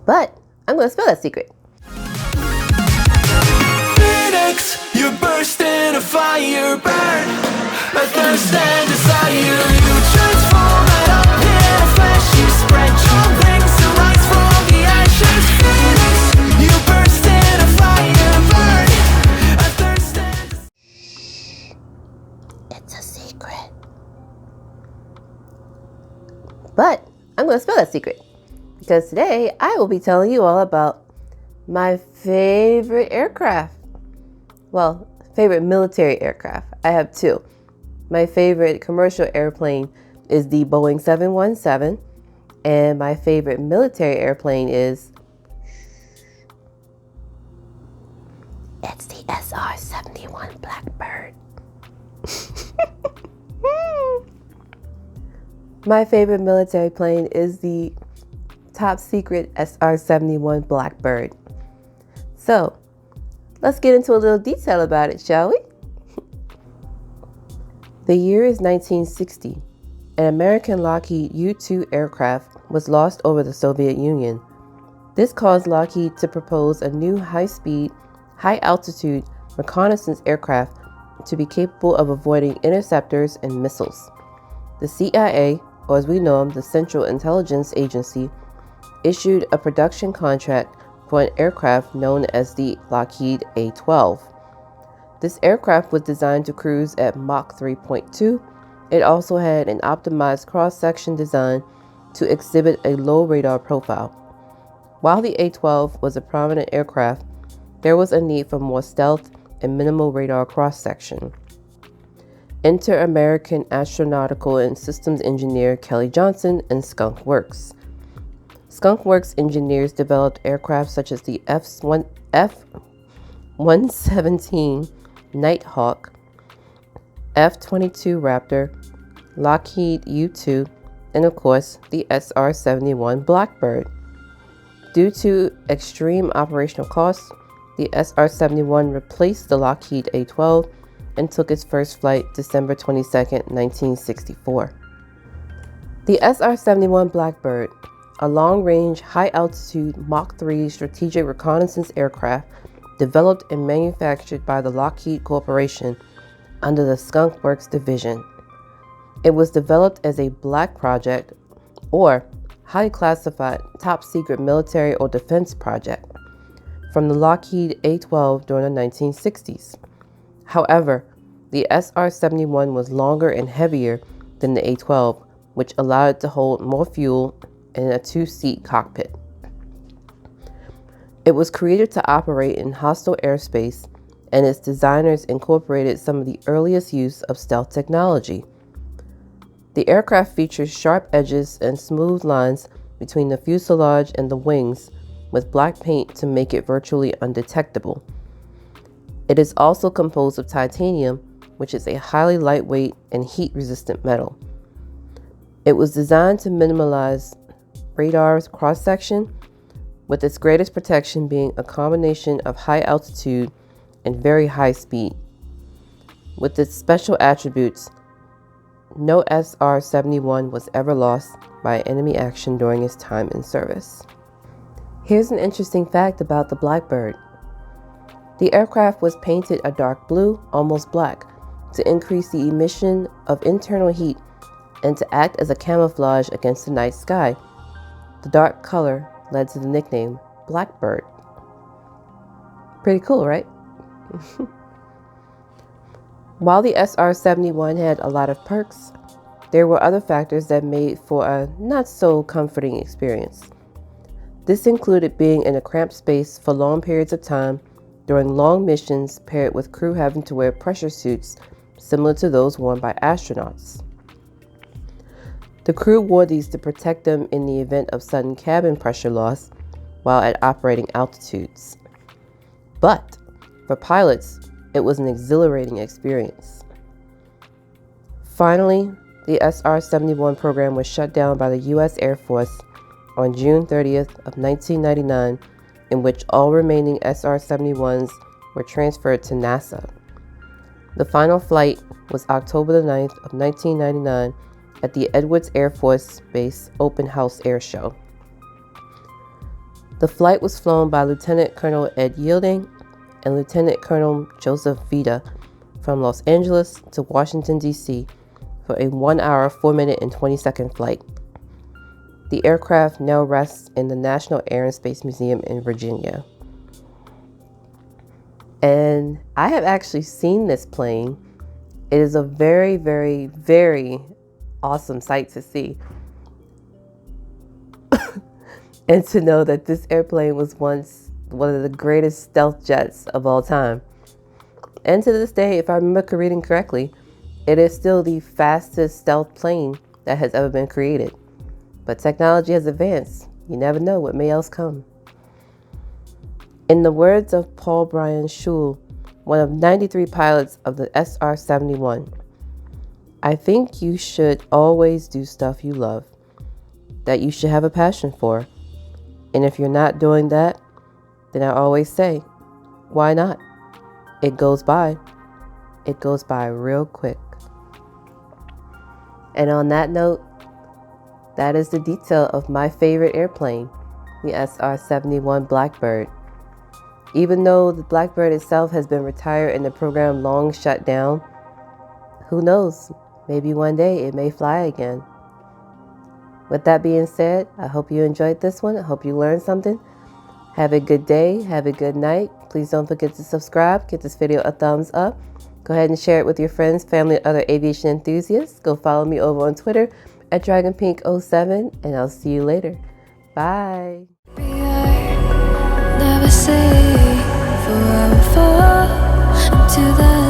But I'm going to spill that secret. Phoenix, you burst in a fire, burn a thirst and desire. You transform and appear in flesh. You spread your wings to rise from the ashes. Phoenix, you burst in a fire, burn a thirst and desire. It's a secret. But I'm going to spill that secret because today I will be telling you all about my favorite aircraft. Well, favorite military aircraft. I have two. My favorite commercial airplane is the Boeing 717, and my favorite military airplane is it's the SR-71 Blackbird. My favorite military plane is the top secret SR-71 Blackbird. So, let's get into a little detail about it, shall we? The year is 1960. An American Lockheed U-2 aircraft was lost over the Soviet Union. This caused Lockheed to propose a new high-speed, high-altitude reconnaissance aircraft to be capable of avoiding interceptors and missiles. The CIA, or as we know them, the Central Intelligence Agency, issued a production contract for an aircraft known as the Lockheed A-12. This aircraft was designed to cruise at Mach 3.2. It also had an optimized cross-section design to exhibit a low radar profile. While the A-12 was a prominent aircraft, there was a need for more stealth and minimal radar cross-section. Enter American astronautical and systems engineer Kelly Johnson and Skunk Works. Skunk Works engineers developed aircraft such as the F-117 Nighthawk, F-22 Raptor, Lockheed U-2, and of course the SR-71 Blackbird. Due to extreme operational costs, the SR-71 replaced the Lockheed A-12 and took its first flight December 22, 1964. The SR-71 Blackbird, a long-range, high-altitude Mach 3 strategic reconnaissance aircraft developed and manufactured by the Lockheed Corporation under the Skunk Works division. It was developed as a black project or highly classified top-secret military or defense project from the Lockheed A-12 during the 1960s. However, the SR-71 was longer and heavier than the A-12, which allowed it to hold more fuel in a two-seat cockpit. It was created to operate in hostile airspace, and its designers incorporated some of the earliest use of stealth technology. The aircraft features sharp edges and smooth lines between the fuselage and the wings, with black paint to make it virtually undetectable. It is also composed of titanium, which is a highly lightweight and heat-resistant metal. It was designed to minimize radar cross-section, with its greatest protection being a combination of high altitude and very high speed. With its special attributes, no SR-71 was ever lost by enemy action during its time in service. Here's an interesting fact about the Blackbird. The aircraft was painted a dark blue, almost black, to increase the emission of internal heat and to act as a camouflage against the night sky. The dark color led to the nickname Blackbird. Pretty cool, right? While the SR-71 had a lot of perks, there were other factors that made for a not so comforting experience. This included being in a cramped space for long periods of time during long missions, paired with crew having to wear pressure suits similar to those worn by astronauts. The crew wore these to protect them in the event of sudden cabin pressure loss while at operating altitudes. But for pilots, it was an exhilarating experience. Finally, the SR-71 program was shut down by the U.S. Air Force on June 30th of 1999, in which all remaining SR-71s were transferred to NASA. The final flight was October the 9th of 1999 at the Edwards Air Force Base Open House Air Show. The The flight was flown by Lieutenant Colonel Ed Yielding and Lieutenant Colonel Joseph Vida from Los Angeles to Washington, D.C. for a 1 hour, 4 minute, and 20-second flight. The aircraft now rests in the National Air and Space Museum in Virginia. And I have actually seen this plane. It is a very, very, very awesome sight to see. And to know that this airplane was once one of the greatest stealth jets of all time. And to this day, if I remember reading correctly, it is still the fastest stealth plane that has ever been created. But technology has advanced. You never know what may else come. In the words of Paul Bryan Schul, one of 93 pilots of the SR-71, I think you should always do stuff you love, that you should have a passion for. And if you're not doing that, then I always say, why not? It goes by. It goes by real quick. And on that note, that is the detail of my favorite airplane, the SR-71 Blackbird. Even though the Blackbird itself has been retired and the program long shut down, who knows? Maybe one day it may fly again. With that being said, I hope you enjoyed this one. I hope you learned something. Have a good day. Have a good night. Please don't forget to subscribe. Give this video a thumbs up. Go ahead and share it with your friends, family, and other aviation enthusiasts. Go follow me over on Twitter at DragonPink07, and I'll see you later. Bye. Never say forever fall to the